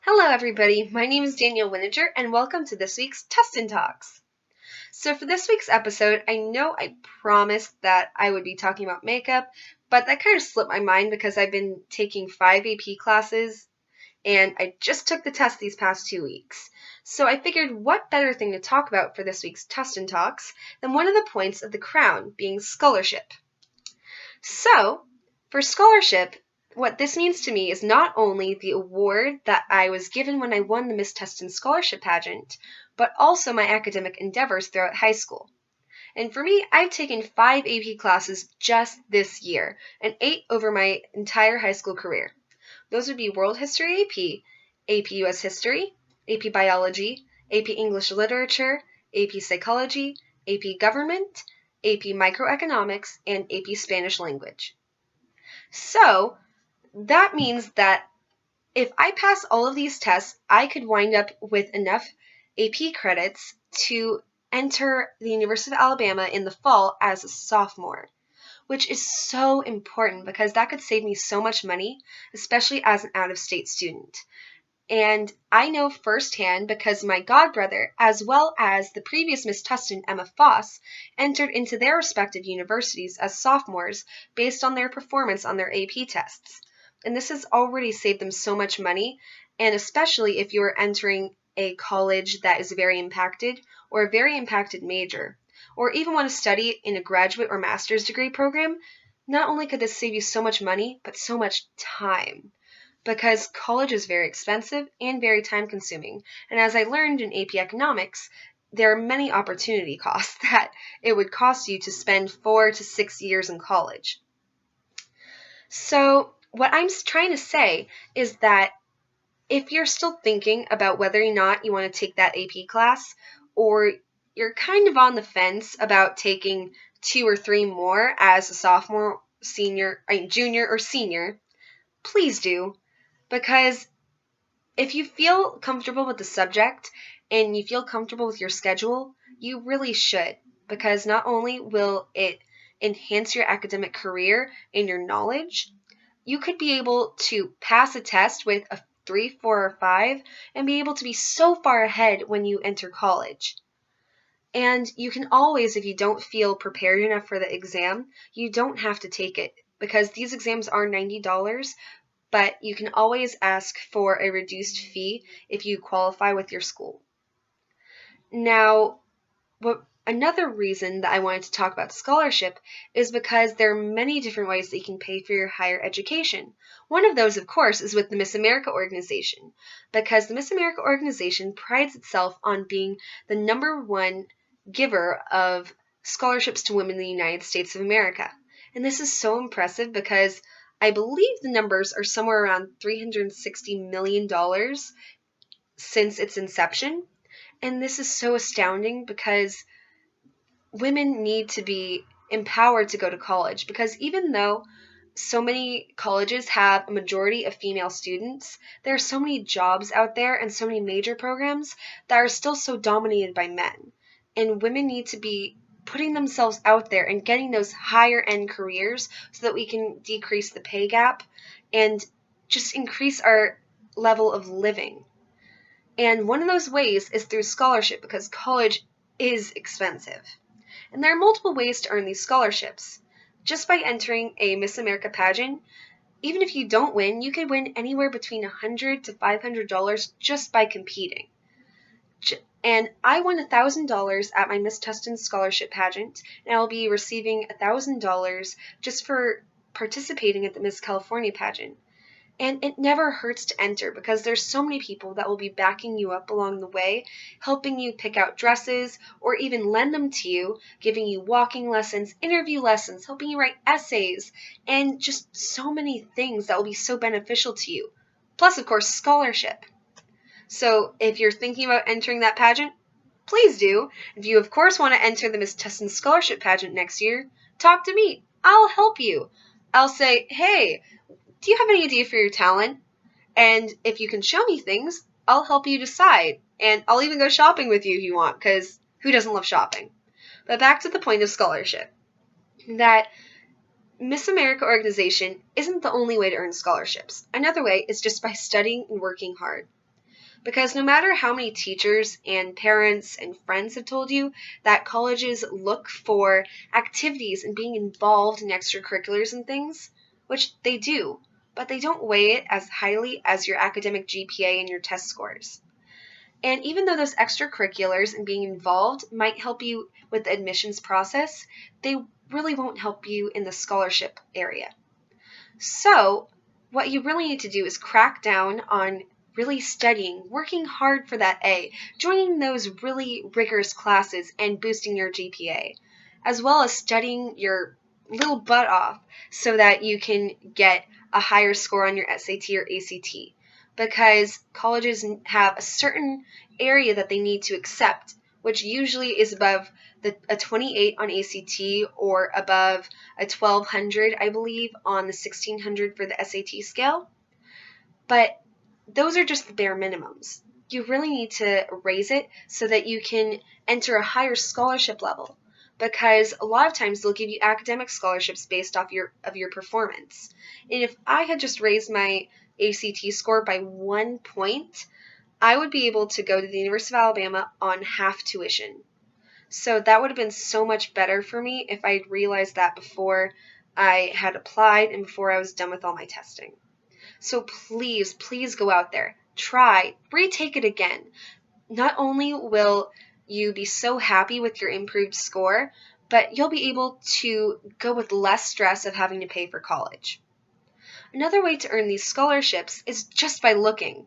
Hello everybody, my name is Danielle Wininger and welcome to this week's Tustin Talks. So for this week's episode, I know I promised that I would be talking about makeup, but that kind of slipped my mind because I've been taking 5 AP classes and I just took the test these past 2 weeks. So I figured what better thing to talk about for this week's Tustin Talks than one of the points of the crown being scholarship. So, for scholarship, what this means to me is not only the award that I was given when I won the Miss Tustin Scholarship Pageant, but also my academic endeavors throughout high school. And for me, I've taken 5 AP classes just this year, and 8 over my entire high school career. Those would be World History AP, AP US History, AP Biology, AP English Literature, AP Psychology, AP Government, AP Microeconomics, and AP Spanish Language. So, that means that if I pass all of these tests, I could wind up with enough AP credits to enter the University of Alabama in the fall as a sophomore, which is so important because that could save me so much money, especially as an out-of-state student. And I know firsthand because my godbrother, as well as the previous Miss Tustin, Emma Foss, entered into their respective universities as sophomores based on their performance on their AP tests. And this has already saved them so much money, and especially if you're entering a college that is very impacted or a very impacted major, or even want to study in a graduate or master's degree program, not only could this save you so much money, but so much time. Because college is very expensive and very time-consuming. And as I learned in AP Economics, there are many opportunity costs that it would cost you to spend 4 to 6 years in college. So what I'm trying to say is that if you're still thinking about whether or not you want to take that AP class, or you're kind of on the fence about taking 2 or 3 more as a sophomore, junior, or senior, please do. Because if you feel comfortable with the subject and you feel comfortable with your schedule, you really should. Because not only will it enhance your academic career and your knowledge, you could be able to pass a test with a 3, 4, or 5 and be able to be so far ahead when you enter college. And you can always, if you don't feel prepared enough for the exam, you don't have to take it because these exams are $90. But you can always ask for a reduced fee if you qualify with your school. Now, another reason that I wanted to talk about scholarship is because there are many different ways that you can pay for your higher education. One of those, of course, is with the Miss America organization, because the Miss America organization prides itself on being the #1 giver of scholarships to women in the United States of America. And this is so impressive because I believe the numbers are somewhere around $360 million since its inception. And this is so astounding because women need to be empowered to go to college. Because even though so many colleges have a majority of female students, there are so many jobs out there and so many major programs that are still so dominated by men. And women need to be putting themselves out there and getting those higher end careers so that we can decrease the pay gap and just increase our level of living. And one of those ways is through scholarship because college is expensive. And there are multiple ways to earn these scholarships. Just by entering a Miss America pageant, even if you don't win, you could win anywhere between $100 to $500 just by competing. And I won $1,000 at my Miss Tustin scholarship pageant, and I will be receiving $1,000 just for participating at the Miss California pageant. And it never hurts to enter because there's so many people that will be backing you up along the way, helping you pick out dresses or even lend them to you, giving you walking lessons, interview lessons, helping you write essays, and just so many things that will be so beneficial to you. Plus, of course, scholarship. So if you're thinking about entering that pageant, please do. If you, of course, want to enter the Miss Tustin Scholarship Pageant next year, talk to me. I'll help you. I'll say, hey, do you have any idea for your talent? And if you can show me things, I'll help you decide. And I'll even go shopping with you if you want, because who doesn't love shopping? But back to the point of scholarship. That Miss America organization isn't the only way to earn scholarships. Another way is just by studying and working hard. Because no matter how many teachers and parents and friends have told you that colleges look for activities and being involved in extracurriculars and things, which they do, but they don't weigh it as highly as your academic GPA and your test scores. And even though those extracurriculars and being involved might help you with the admissions process, they really won't help you in the scholarship area. So what you really need to do is crack down on really studying, working hard for that A, joining those really rigorous classes and boosting your GPA, as well as studying your little butt off so that you can get a higher score on your SAT or ACT, because colleges have a certain area that they need to accept, which usually is above a 28 on ACT or above a 1200, I believe, on the 1600 for the SAT scale. But those are just the bare minimums. You really need to raise it so that you can enter a higher scholarship level, because a lot of times they'll give you academic scholarships based off your performance. And if I had just raised my ACT score by 1 point, I would be able to go to the University of Alabama on half tuition. So that would have been so much better for me if I had realized that before I had applied and before I was done with all my testing. So please, please go out there. Try. Retake it again. Not only will you be so happy with your improved score, but you'll be able to go with less stress of having to pay for college. Another way to earn these scholarships is just by looking.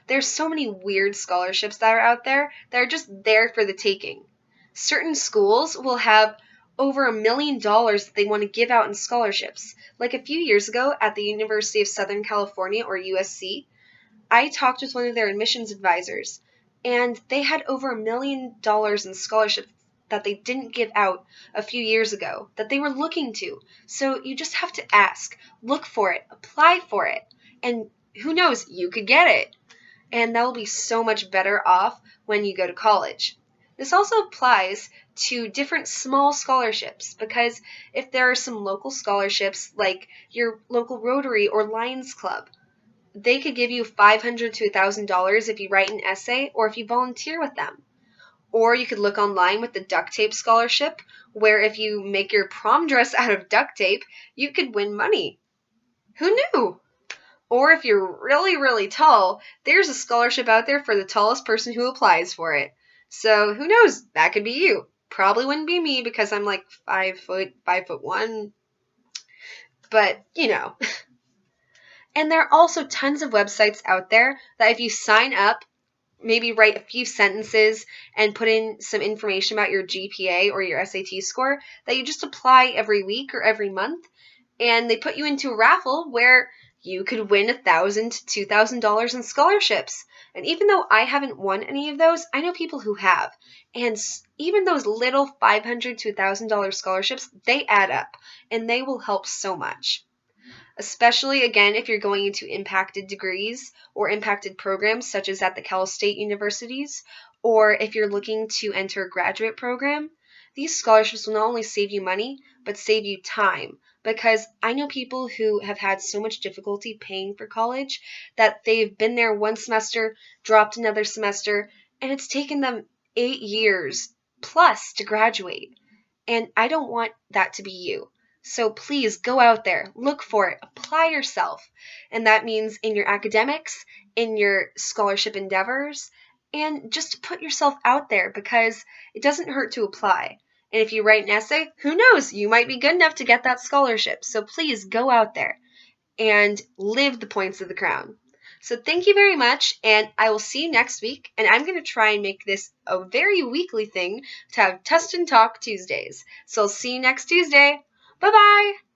There's so many weird scholarships that are out there that are just there for the taking. Certain schools will have over $1 million that they want to give out in scholarships. Like a few years ago at the University of Southern California, or USC, I talked with one of their admissions advisors, and they had over $1 million in scholarships that they didn't give out a few years ago that they were looking to. So you just have to ask, look for it, apply for it, and who knows, you could get it. And that will be so much better off when you go to college. This also applies to different small scholarships, because if there are some local scholarships like your local Rotary or Lions Club, they could give you $500 to $1,000 if you write an essay or if you volunteer with them. Or you could look online with the duct tape scholarship, where if you make your prom dress out of duct tape, you could win money. Who knew? Or if you're really, really tall, there's a scholarship out there for the tallest person who applies for it. So who knows? That could be you. Probably wouldn't be me because I'm like 5'1". But, you know. And there are also tons of websites out there that if you sign up, maybe write a few sentences and put in some information about your GPA or your SAT score, that you just apply every week or every month, and they put you into a raffle where you could win $1,000 to $2,000 in scholarships. And even though I haven't won any of those, I know people who have. And even those little $500 to $1,000 scholarships, they add up, and they will help so much. Especially, again, if you're going into impacted degrees or impacted programs, such as at the Cal State universities, or if you're looking to enter a graduate program, these scholarships will not only save you money, but save you time. Because I know people who have had so much difficulty paying for college that they've been there one semester, dropped another semester, and it's taken them 8 years plus to graduate. And I don't want that to be you. So please go out there, look for it, apply yourself. And that means in your academics, in your scholarship endeavors, and just put yourself out there, because it doesn't hurt to apply. And if you write an essay, who knows, you might be good enough to get that scholarship. So please go out there and live the points of the crown. So thank you very much, and I will see you next week. And I'm going to try and make this a very weekly thing to have Tustin Talk Tuesdays. So I'll see you next Tuesday. Bye-bye!